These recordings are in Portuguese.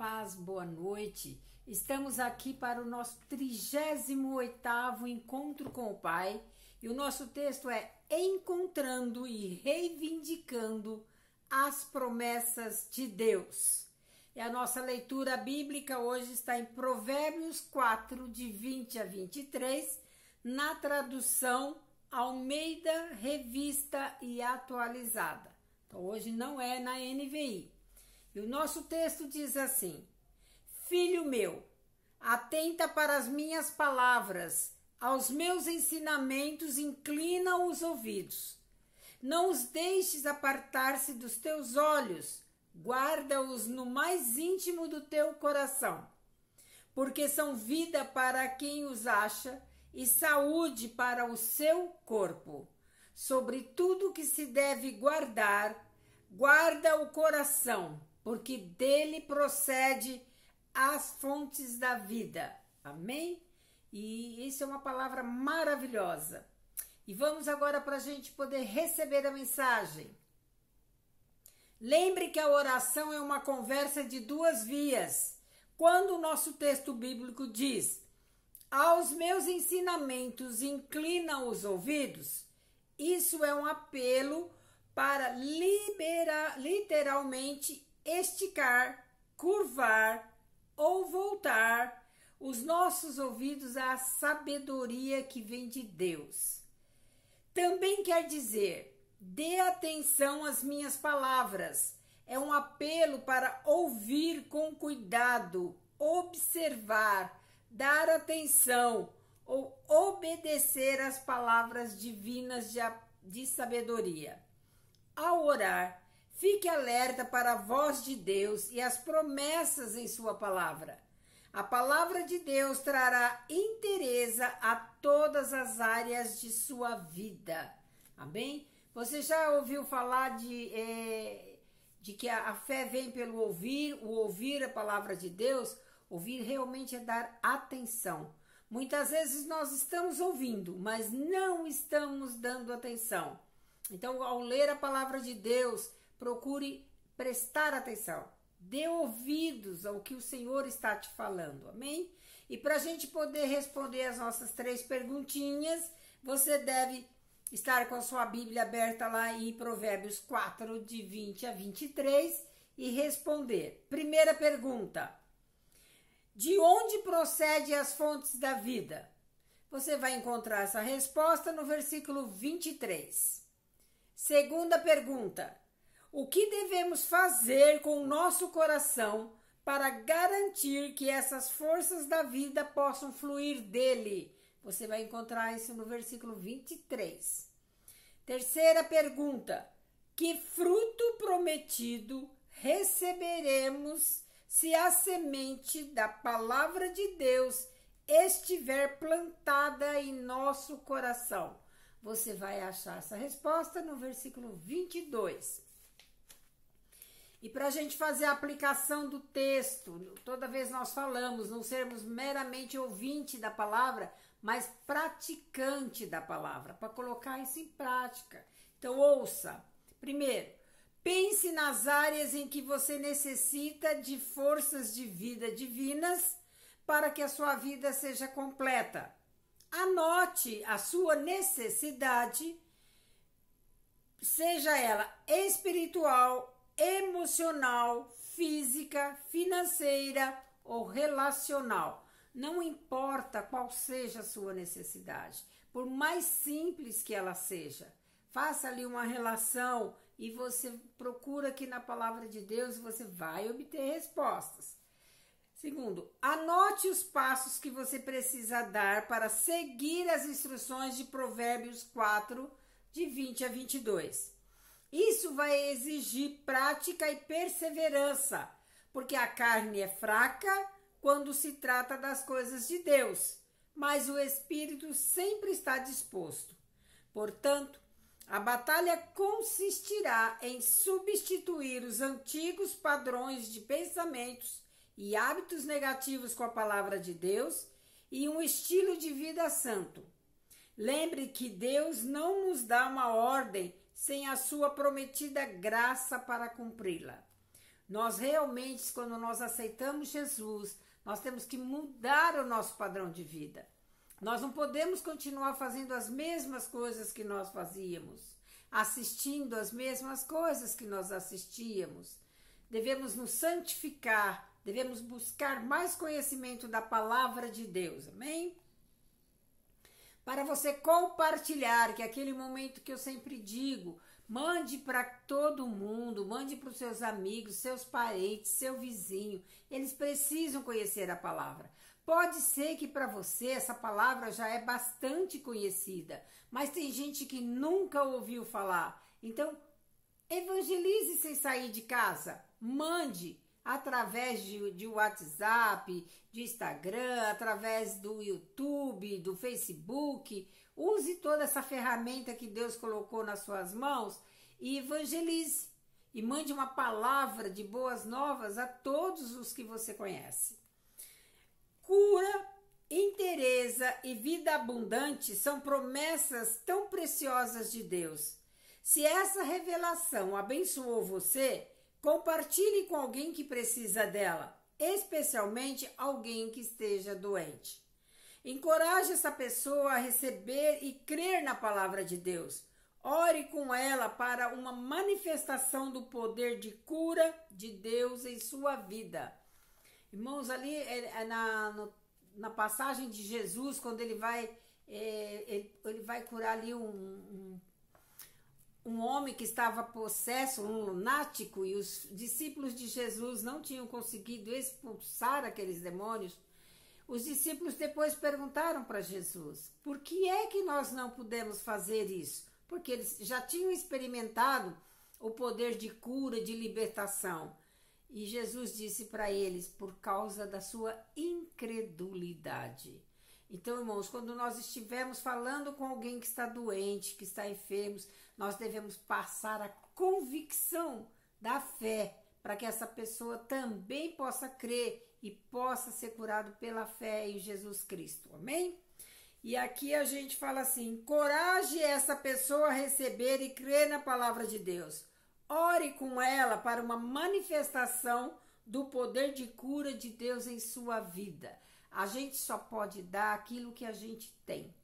paz, boa noite. Estamos aqui para o nosso 38º Encontro com o Pai e o nosso texto é Encontrando e Reivindicando as Promessas de Deus. E a nossa leitura bíblica hoje está em Provérbios 4, de 20 a 23, na tradução Almeida, Revista e Atualizada. Então hoje não é na NVI. E o nosso texto diz assim: Filho meu, atenta para as minhas palavras, aos meus ensinamentos inclina os ouvidos. Não os deixes apartar-se dos teus olhos, guarda-os no mais íntimo do teu coração, porque são vida para quem os acha e saúde para o seu corpo. Sobre tudo que se deve guardar, guarda o coração, porque dele procede as fontes da vida. Amém? E isso é uma palavra maravilhosa. E vamos agora para a gente poder receber a mensagem. Lembre que a oração é uma conversa de duas vias. Quando o nosso texto bíblico diz: aos meus ensinamentos inclina os ouvidos, isso é um apelo para literalmente esticar, curvar ou voltar os nossos ouvidos à sabedoria que vem de Deus. Também quer dizer, dê atenção às minhas palavras. É um apelo para ouvir com cuidado, observar, dar atenção ou obedecer às palavras divinas de sabedoria. Ao orar, fique alerta para a voz de Deus e as promessas em sua palavra. A palavra de Deus trará interesse a todas as áreas de sua vida. Amém? Você já ouviu falar de que a fé vem pelo ouvir, o ouvir a palavra de Deus? Ouvir realmente é dar atenção. Muitas vezes nós estamos ouvindo, mas não estamos dando atenção. Então, ao ler a palavra de Deus, procure prestar atenção. Dê ouvidos ao que o Senhor está te falando, amém? E para a gente poder responder as nossas 3 perguntinhas, você deve estar com a sua Bíblia aberta lá em Provérbios 4, de 20 a 23 e responder. Primeira pergunta: de onde procedem as fontes da vida? Você vai encontrar essa resposta no versículo 23. Segunda pergunta: o que devemos fazer com o nosso coração para garantir que essas forças da vida possam fluir dele? Você vai encontrar isso no versículo 23. Terceira pergunta: que fruto prometido receberemos se a semente da palavra de Deus estiver plantada em nosso coração? Você vai achar essa resposta no versículo 22. E para a gente fazer a aplicação do texto, toda vez nós falamos, não sermos meramente ouvinte da palavra, mas praticante da palavra, para colocar isso em prática. Então, ouça. Primeiro, pense nas áreas em que você necessita de forças de vida divinas para que a sua vida seja completa. Anote a sua necessidade, seja ela espiritual, emocional, física, financeira ou relacional. Não importa qual seja a sua necessidade, por mais simples que ela seja. Faça ali uma relação e você procura aqui na palavra de Deus e você vai obter respostas. Segundo, anote os passos que você precisa dar para seguir as instruções de Provérbios 4, de 20 a 22. Isso vai exigir prática e perseverança, porque a carne é fraca quando se trata das coisas de Deus, mas o espírito sempre está disposto. Portanto, a batalha consistirá em substituir os antigos padrões de pensamentos e hábitos negativos com a palavra de Deus e um estilo de vida santo. Lembre que Deus não nos dá uma ordem sem a sua prometida graça para cumpri-la. Nós realmente, quando nós aceitamos Jesus, nós temos que mudar o nosso padrão de vida. Nós não podemos continuar fazendo as mesmas coisas que nós fazíamos, assistindo as mesmas coisas que nós assistíamos. Devemos nos santificar, devemos buscar mais conhecimento da palavra de Deus, amém? Para você compartilhar, que é aquele momento que eu sempre digo, mande para todo mundo, mande para os seus amigos, seus parentes, seu vizinho. Eles precisam conhecer a palavra. Pode ser que para você essa palavra já é bastante conhecida, mas tem gente que nunca ouviu falar. Então, evangelize sem sair de casa. Mande através de WhatsApp, de Instagram, através do YouTube, do Facebook. Use toda essa ferramenta que Deus colocou nas suas mãos e evangelize. E mande uma palavra de boas novas a todos os que você conhece. Cura, inteireza e vida abundante são promessas tão preciosas de Deus. Se essa revelação abençoou você, compartilhe com alguém que precisa dela, especialmente alguém que esteja doente. Encoraje essa pessoa a receber e crer na palavra de Deus. Ore com ela para uma manifestação do poder de cura de Deus em sua vida. Irmãos, ali na passagem de Jesus, quando ele vai curar ali um homem que estava possesso, um lunático, e os discípulos de Jesus não tinham conseguido expulsar aqueles demônios, os discípulos depois perguntaram para Jesus, por que é que nós não podemos fazer isso? Porque eles já tinham experimentado o poder de cura, de libertação. E Jesus disse para eles, por causa da sua incredulidade. Então, irmãos, quando nós estivermos falando com alguém que está doente, que está enfermo, nós devemos passar a convicção da fé, para que essa pessoa também possa crer e possa ser curado pela fé em Jesus Cristo. Amém? E aqui a gente fala assim, encoraje essa pessoa a receber e crer na palavra de Deus. Ore com ela para uma manifestação do poder de cura de Deus em sua vida. A gente só pode dar aquilo que a gente tem.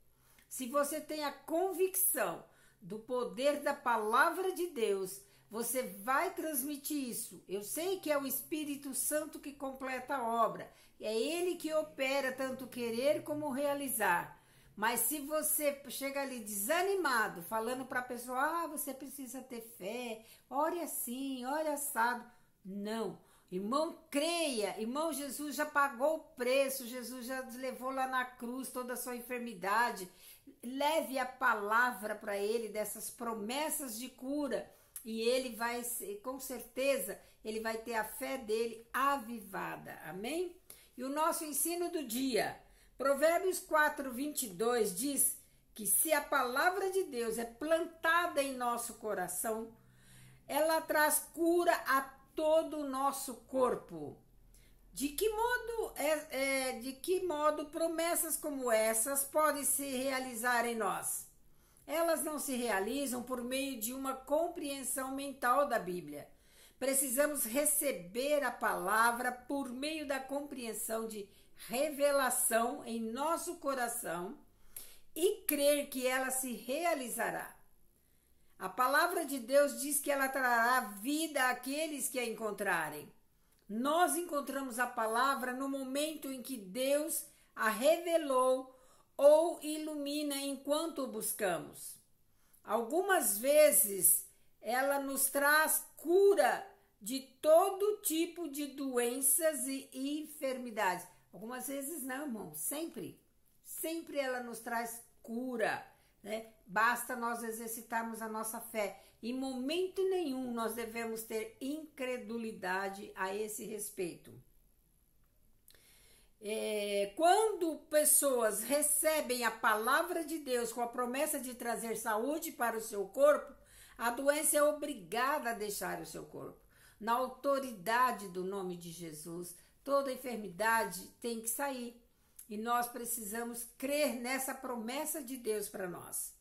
Se você tem a convicção do poder da palavra de Deus, você vai transmitir isso. Eu sei que é o Espírito Santo que completa a obra. É Ele que opera tanto querer como realizar. Mas se você chega ali desanimado, falando para a pessoa, você precisa ter fé, ore assim, ore assado. Não. Irmão, creia. Irmão, Jesus já pagou o preço. Jesus já levou lá na cruz toda a sua enfermidade. Leve a palavra para ele dessas promessas de cura. E ele vai, com certeza, ele vai ter a fé dele avivada. Amém? E o nosso ensino do dia. Provérbios 4:22 diz que se a palavra de Deus é plantada em nosso coração, ela traz cura a todo o nosso corpo. De que modo promessas como essas podem se realizar em nós? Elas não se realizam por meio de uma compreensão mental da Bíblia. Precisamos receber a palavra por meio da compreensão de revelação em nosso coração e crer que ela se realizará. A palavra de Deus diz que ela trará vida àqueles que a encontrarem. Nós encontramos a palavra no momento em que Deus a revelou ou ilumina enquanto o buscamos. Algumas vezes ela nos traz cura de todo tipo de doenças e enfermidades. Algumas vezes não, irmão, sempre ela nos traz cura, né? Basta nós exercitarmos a nossa fé. Em momento nenhum nós devemos ter incredulidade a esse respeito. Quando pessoas recebem a palavra de Deus com a promessa de trazer saúde para o seu corpo, a doença é obrigada a deixar o seu corpo. Na autoridade do nome de Jesus, toda enfermidade tem que sair. E nós precisamos crer nessa promessa de Deus para nós.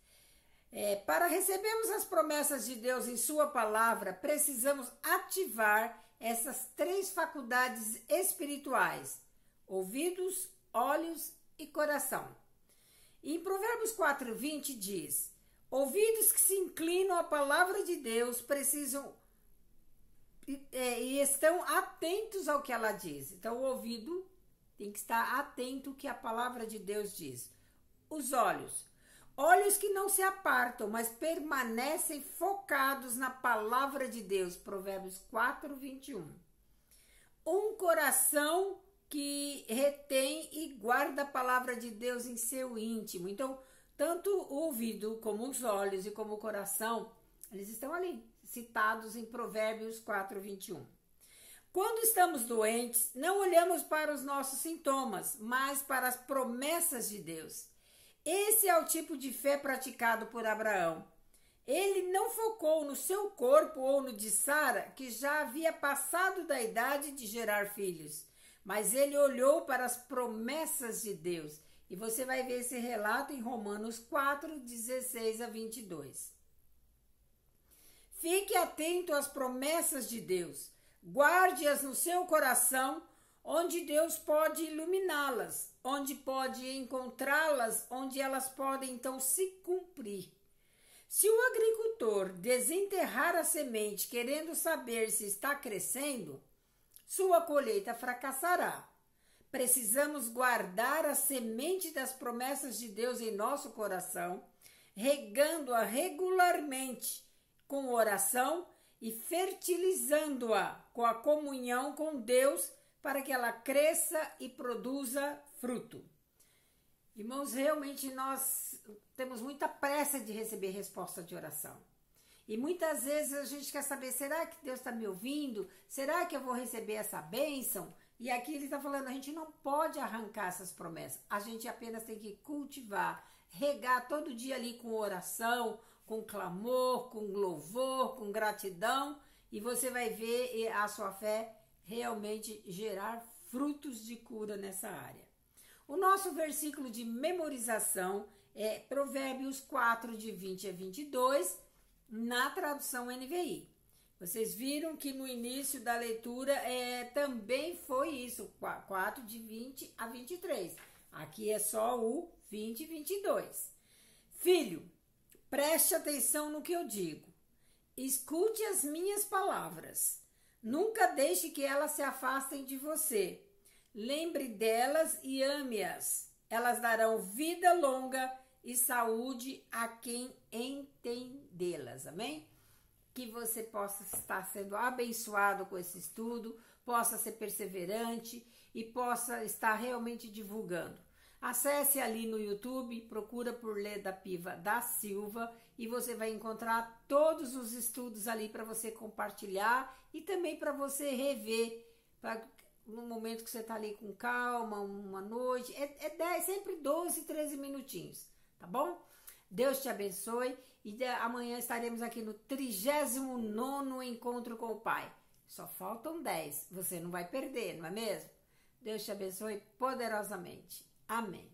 Para recebermos as promessas de Deus em sua palavra, precisamos ativar essas 3 faculdades espirituais: ouvidos, olhos e coração. Em Provérbios 4:20 diz: ouvidos que se inclinam à palavra de Deus precisam e estão atentos ao que ela diz. Então, o ouvido tem que estar atento ao que a palavra de Deus diz. Os olhos que não se apartam, mas permanecem focados na palavra de Deus. Provérbios 4:21. Um coração que retém e guarda a palavra de Deus em seu íntimo. Então, tanto o ouvido, como os olhos e como o coração, eles estão ali, citados em Provérbios 4:21. Quando estamos doentes, não olhamos para os nossos sintomas, mas para as promessas de Deus. Esse é o tipo de fé praticado por Abraão. Ele não focou no seu corpo ou no de Sara, que já havia passado da idade de gerar filhos, mas ele olhou para as promessas de Deus. E você vai ver esse relato em Romanos 4:16-22. Fique atento às promessas de Deus. Guarde-as no seu coração, onde Deus pode iluminá-las, onde pode encontrá-las, onde elas podem então se cumprir. Se o agricultor desenterrar a semente querendo saber se está crescendo, sua colheita fracassará. Precisamos guardar a semente das promessas de Deus em nosso coração, regando-a regularmente com oração e fertilizando-a com a comunhão com Deus para que ela cresça e produza fruto. Irmãos, realmente nós temos muita pressa de receber resposta de oração. E muitas vezes a gente quer saber, será que Deus está me ouvindo? Será que eu vou receber essa bênção? E aqui ele está falando, a gente não pode arrancar essas promessas. A gente apenas tem que cultivar, regar todo dia ali com oração, com clamor, com louvor, com gratidão. E você vai ver a sua fé realmente gerar frutos de cura nessa área. O nosso versículo de memorização é Provérbios 4:20-22, na tradução NVI. Vocês viram que no início da leitura também foi isso, 4:20-23. Aqui é só o 20-22. Filho, preste atenção no que eu digo. Escute as minhas palavras. Nunca deixe que elas se afastem de você. Lembre delas e ame-as. Elas darão vida longa e saúde a quem entendê-las. Amém? Que você possa estar sendo abençoado com esse estudo, possa ser perseverante e possa estar realmente divulgando. Acesse ali no YouTube, procura por Leda Piva da Silva e você vai encontrar todos os estudos ali para você compartilhar e também para você rever, no momento que você está ali com calma, uma noite, sempre 12, 13 minutinhos, tá bom? Deus te abençoe e amanhã estaremos aqui no 39º Encontro com o Pai. Só faltam 10, você não vai perder, não é mesmo? Deus te abençoe poderosamente. Amém.